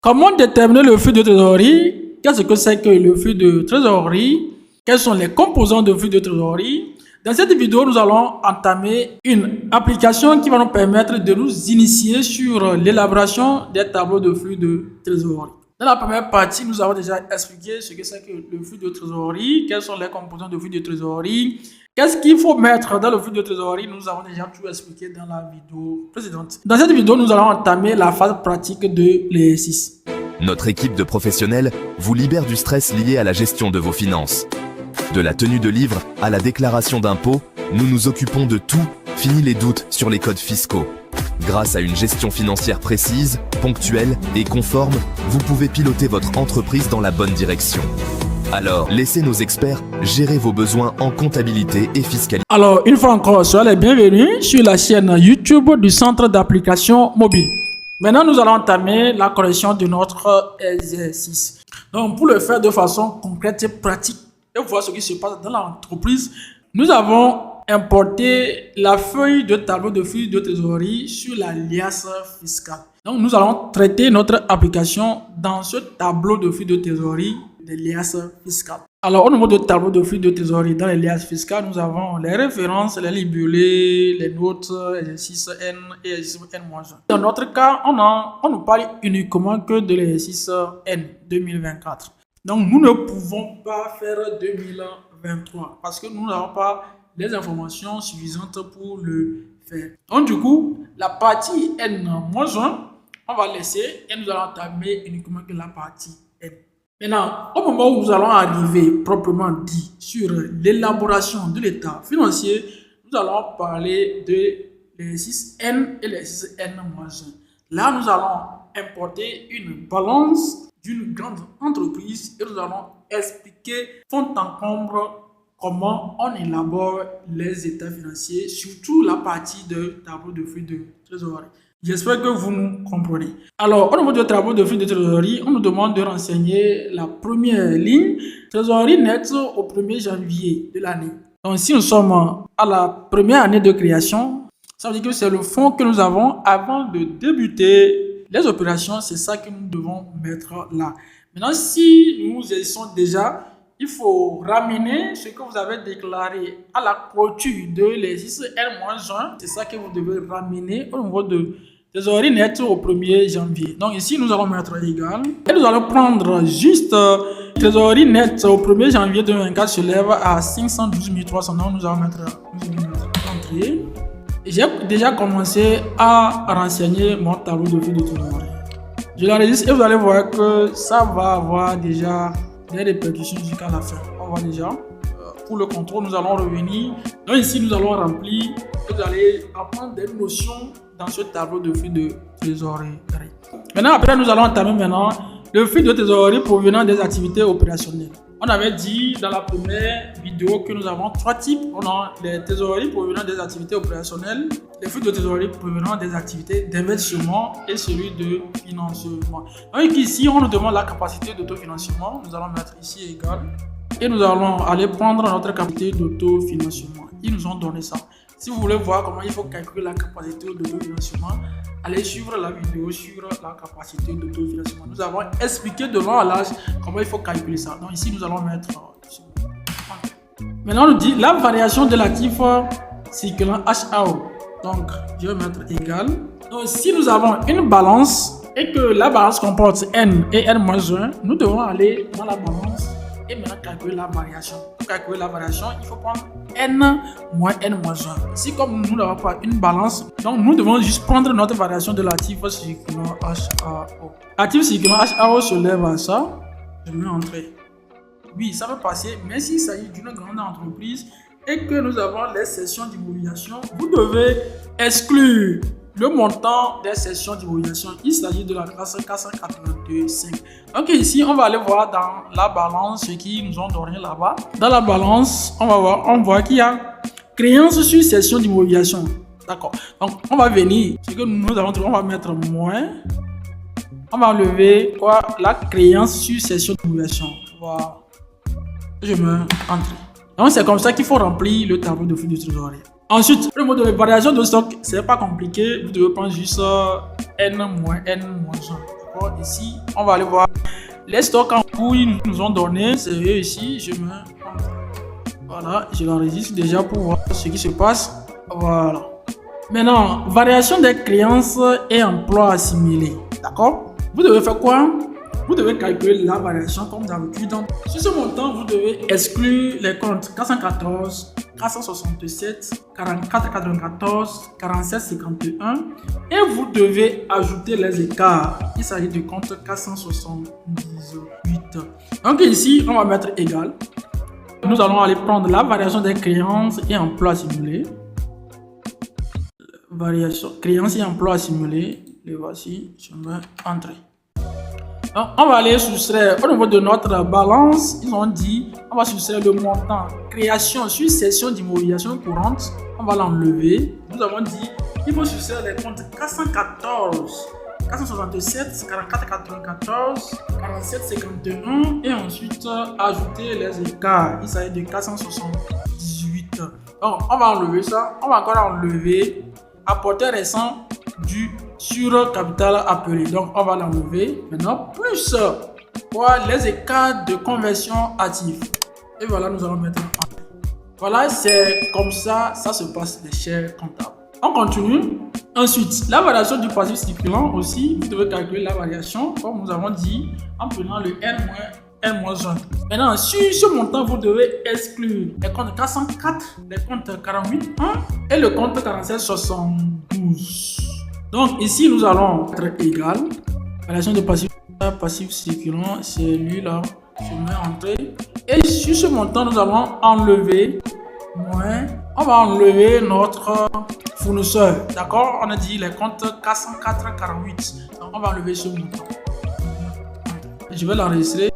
Comment déterminer le flux de trésorerie? Qu'est-ce que c'est que le flux de trésorerie? Quels sont les composants de flux de trésorerie? Dans cette vidéo, nous allons entamer une application qui va nous permettre de nous initier sur l'élaboration des tableaux de flux de trésorerie. Dans la première partie, nous avons déjà expliqué ce que c'est que le flux de trésorerie, quels sont les composants de flux de trésorerie, qu'est-ce qu'il faut mettre dans le flux de trésorerie. Nous avons déjà tout expliqué dans la vidéo précédente. Dans cette vidéo, nous allons entamer la phase pratique de l'exercice. Notre équipe de professionnels vous libère du stress lié à la gestion de vos finances. De la tenue de livre à la déclaration d'impôts, nous nous occupons de tout, fini les doutes sur les codes fiscaux. Grâce à une gestion financière précise, ponctuelle et conforme, vous pouvez piloter votre entreprise dans la bonne direction. Alors, laissez nos experts gérer vos besoins en comptabilité et fiscalité. Alors, une fois encore, soyez les bienvenus sur la chaîne YouTube du Centre d'application mobile. Maintenant, nous allons entamer la correction de notre exercice. Donc, pour le faire de façon concrète et pratique, et voir ce qui se passe dans l'entreprise, nous avons importé la feuille de tableau de flux de trésorerie sur la liasse fiscale. Donc, nous allons traiter notre application dans ce tableau de flux de trésorerie des liasses fiscales. Alors, au niveau du tableau de flux de trésorerie dans les liasses fiscales, nous avons les références, les libellés, les notes, exercice N et exercice N-1. Dans notre cas, on ne parle uniquement que de l'exercice N 2024. Donc, nous ne pouvons pas faire 2023 parce que nous n'avons pas les informations suffisantes pour le faire. Donc, du coup, la partie N-1, on va laisser et nous allons entamer uniquement que la partie N. Maintenant, au moment où nous allons arriver proprement dit sur l'élaboration de l'état financier, nous allons parler de l'exercice N et l'exercice N-1. Là, nous allons importer une balance d'une grande entreprise et nous allons expliquer fond en comble comment on élabore les états financiers, surtout la partie de tableau de flux de trésorerie. J'espère que vous nous comprenez. Alors, au niveau du tableau de flux de trésorerie, on nous demande de renseigner la première ligne, trésorerie nette au 1er janvier de l'année. Donc, si nous sommes à la première année de création, ça veut dire que c'est le fonds que nous avons avant de débuter les opérations, c'est ça que nous devons mettre là. Maintenant, si nous exerçons déjà, il faut ramener ce que vous avez déclaré à la clôture de l'exercice N-1. C'est ça que vous devez ramener au niveau de trésorerie nette au 1er janvier. Donc ici, nous allons mettre égal. Et nous allons prendre juste trésorerie nette au 1er janvier 2024 se lève à 512 300. Donc nous allons mettre entrée. J'ai déjà commencé à renseigner mon tableau de flux de trésorerie. Je l'enregistre et vous allez voir que ça va avoir déjà des répercussions jusqu'à la fin. On voit déjà. Pour le contrôle, nous allons revenir. Donc ici, nous allons remplir. Vous allez apprendre des notions dans ce tableau de flux de trésorerie. Maintenant, après, nous allons entamer maintenant le flux de trésorerie provenant des activités opérationnelles. On avait dit dans la première vidéo que nous avons trois types. On a les trésoreries provenant des activités opérationnelles, les flux de trésorerie provenant des activités d'investissement et celui de financement. Donc ici, on nous demande la capacité d'autofinancement. Nous allons mettre ici égal. Et nous allons aller prendre notre capacité d'autofinancement. Ils nous ont donné ça. Si vous voulez voir comment il faut calculer la capacité d'autofinancement, allez suivre la vidéo sur la capacité d'autofinancement. Nous avons expliqué de long à large comment il faut calculer ça. Donc ici, nous allons mettre... Maintenant, on nous dit la variation de l'actif circulant HAO. Donc, je vais mettre égal. Donc, si nous avons une balance et que la balance comporte N et N-1, nous devons aller dans la balance et maintenant calculer la variation. Pour calculer la variation, il faut prendre N moins N-1. Si comme nous n'avons pas une balance, donc nous devons juste prendre notre variation de l'actif circulant HAO. L'actif circulant HAO se lève à ça. Je mets entrée. Oui, ça peut passer, mais s'il s'agit d'une grande entreprise et que nous avons les sessions d'immobilisation, vous devez exclure le montant des sessions d'immobilisation. Il s'agit de la classe 482.5. Donc ici, on va aller voir dans la balance ce qu'ils nous ont donné là-bas. Dans la balance, on voit qu'il y a créance sur session d'immobilisation. D'accord. Donc on va venir, ce que nous avons trouvé, on va mettre moins. On va enlever quoi? La créance sur session d'immobilisation. Voilà. Je mets entrée. Donc c'est comme ça qu'il faut remplir le tableau de flux de trésorerie. Ensuite, le mode de variation de stock, c'est pas compliqué. Vous devez prendre juste N moins N moins 1. D'accord, ici, on va aller voir les stocks en cours, ils nous ont donné. C'est eux ici. Je me... Voilà, je l'enregistre déjà pour voir ce qui se passe. Voilà. Maintenant, variation des créances et emplois assimilés. D'accord? Vous devez faire quoi? Vous devez calculer la variation comme d'habitude. Sur ce montant, vous devez exclure les comptes 414, 467, 44, 94, 47, 51 et vous devez ajouter les écarts. Il s'agit du compte 478. Donc ici, on va mettre égal. Nous allons aller prendre la variation des créances et emplois assimilés. Variation créances et emplois assimilés. Les voici. Je mets entrée. Donc, on va aller soustraire au niveau de notre balance. Ils ont dit on va soustraire le montant création sur cession d'immobilisation courante. On va l'enlever. Nous avons dit il faut soustraire les comptes 414, 467, 44, 94, 47, 51 et ensuite ajouter les écarts. Il s'agit de 478. Donc on va enlever ça. On va encore enlever apporter récent du sur capital appelé. Donc on va l'enlever maintenant plus les écarts de conversion actifs. Et voilà, nous allons mettre en. Voilà, c'est comme ça se passe les chers comptables. On continue. Ensuite, la variation du passif circulant aussi, vous devez calculer la variation comme nous avons dit en prenant le N-1. Maintenant, sur ce montant, vous devez exclure les comptes 404, les comptes 48.1 et le compte 47.72. Donc ici, nous allons être égal. Variation de passif circulant, c'est lui là. Je mets entrée. Et sur ce montant, nous allons enlever moins. On va enlever notre fournisseur. D'accord? On a dit les comptes 404,48. Donc on va enlever ce montant. Je vais l'enregistrer.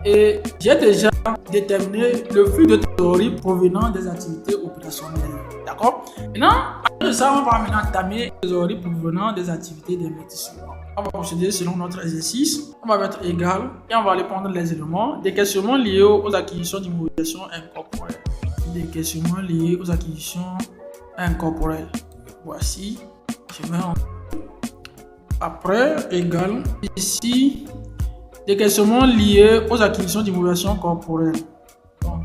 Et j'ai déjà déterminé le flux de trésorerie provenant des activités opérationnelles. D'accord? Maintenant, après ça, on va maintenant entamer la trésorerie provenant des activités d'investissement. On va procéder selon notre exercice. On va mettre égal et on va aller prendre les éléments. Décaissements liés aux acquisitions d'immobilisation incorporelle. Décaissements liés aux acquisitions incorporelles. Voici. Je mets en. Après, égal. Ici. Décaissements liés aux acquisitions d'immobilisation corporelle. Donc,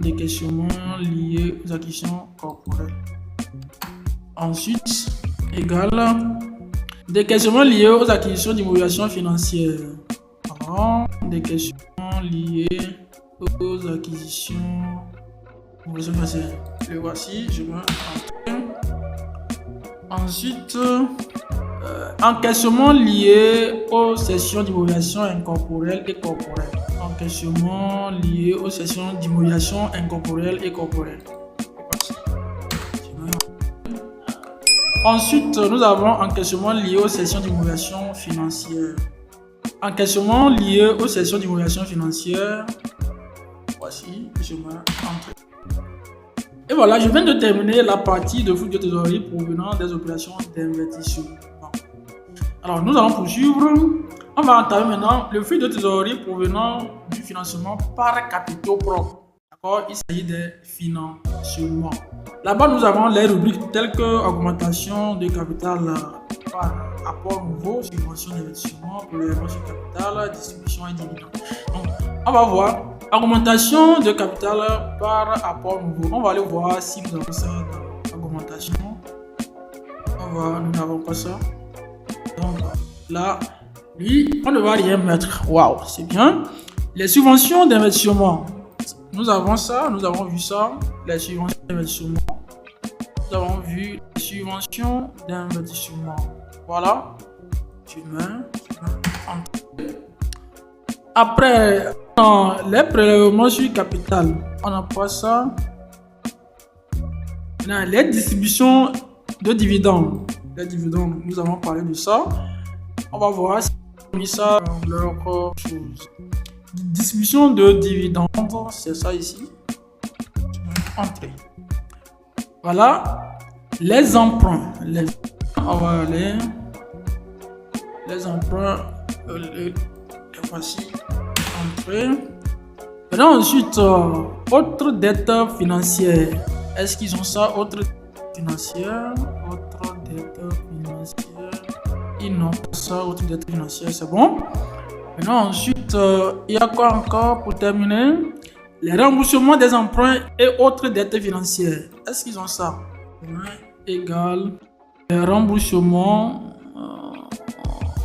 décaissements liés aux acquisitions corporelles. Ensuite, égal. Décaissements liés aux acquisitions d'immobilisation financière. Décaissements liés aux acquisitions d'immobilisation financière. Le voici, je vais entrer. Ensuite, encaissement lié aux cessions d'immobilisation incorporelle et corporelle. Encaissement lié aux cessions d'immobilisation incorporelle et corporelle. Ensuite, nous avons encaissement lié aux cessions d'immobilisation financière. Encaissement lié aux cessions d'immobilisation financière. Voici, je mets entrée. Et voilà, je viens de terminer la partie de flux de trésorerie provenant des opérations d'investissement. Alors, nous allons poursuivre. On va entamer maintenant le flux de trésorerie provenant du financement par capitaux propres. D'accord? Il s'agit des financements. Là-bas, nous avons les rubriques telles que augmentation de capital par apport nouveau, subvention d'investissement, prélèvement sur capital, distribution et dividende. Donc, on va voir augmentation de capital par apport nouveau. On va aller voir si nous avons ça dans augmentation. Nous n'avons pas ça. Donc là, lui, on ne va rien mettre. Waouh, c'est bien. Les subventions d'investissement. Nous avons ça, nous avons vu ça. Les subventions d'investissement. Nous avons vu les subventions d'investissement. Voilà. Tu mets. Après, les prélèvements sur capital. On n'a pas ça. Maintenant, les distributions de dividendes. Les dividendes, nous allons parler de ça. On va voir si on a mis ça dans leur chose. Distribution de dividendes, c'est ça ici. Entrée. Voilà. Les emprunts. On va aller. Les emprunts. Voici. Entrée. Maintenant, ensuite, autre dette financière. Est-ce qu'ils ont ça? Autre financière. Autre dette financière. Inox, autre dette financière, c'est bon. Maintenant, ensuite, il y a quoi encore pour terminer? Les remboursements des emprunts et autres dettes financières. Est-ce qu'ils ont ça? Égal. Les remboursements.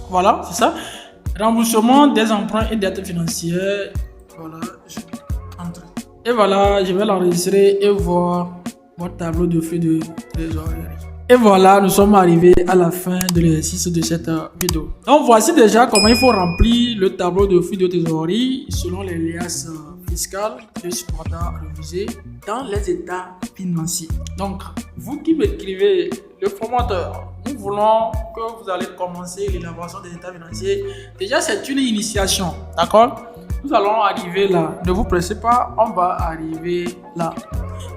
Voilà, c'est ça. Remboursement des emprunts et dettes financières. Voilà, je vais entrer. Et voilà, je vais l'enregistrer et voir mon tableau de flux de trésorerie. Et voilà, nous sommes arrivés à la fin de l'exercice de cette vidéo. Donc voici déjà comment il faut remplir le tableau de flux de trésorerie selon les liasses fiscales que Supporta a révisé dans les états financiers. Donc, vous qui m'écrivez, le formateur, nous voulons que vous allez commencer l'élaboration des états financiers. Déjà, c'est une initiation, d'accord? Nous allons arriver là. Ne vous pressez pas, on va arriver là.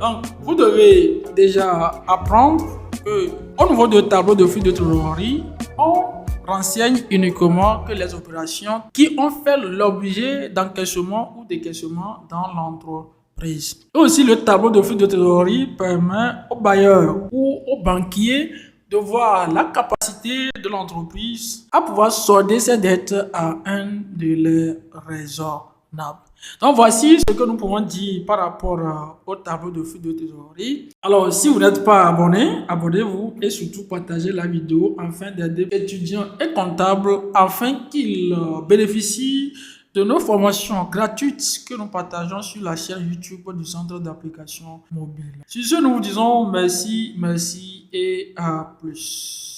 Donc, vous devez déjà apprendre qu'au niveau du tableau de flux de trésorerie, on renseigne uniquement que les opérations qui ont fait l'objet d'encaissement ou décaissement dans l'entreprise. Et aussi, le tableau de flux de trésorerie permet aux bailleurs ou aux banquiers de voir la capacité de l'entreprise à pouvoir solder ses dettes à un délai raisonnable. Donc voici ce que nous pouvons dire par rapport au tableau de flux de trésorerie. Alors si vous n'êtes pas abonné, abonnez-vous et surtout partagez la vidéo afin d'aider les étudiants et comptables afin qu'ils bénéficient de nos formations gratuites que nous partageons sur la chaîne YouTube du Centre d'application mobile. Sur ce, nous vous disons merci et à plus.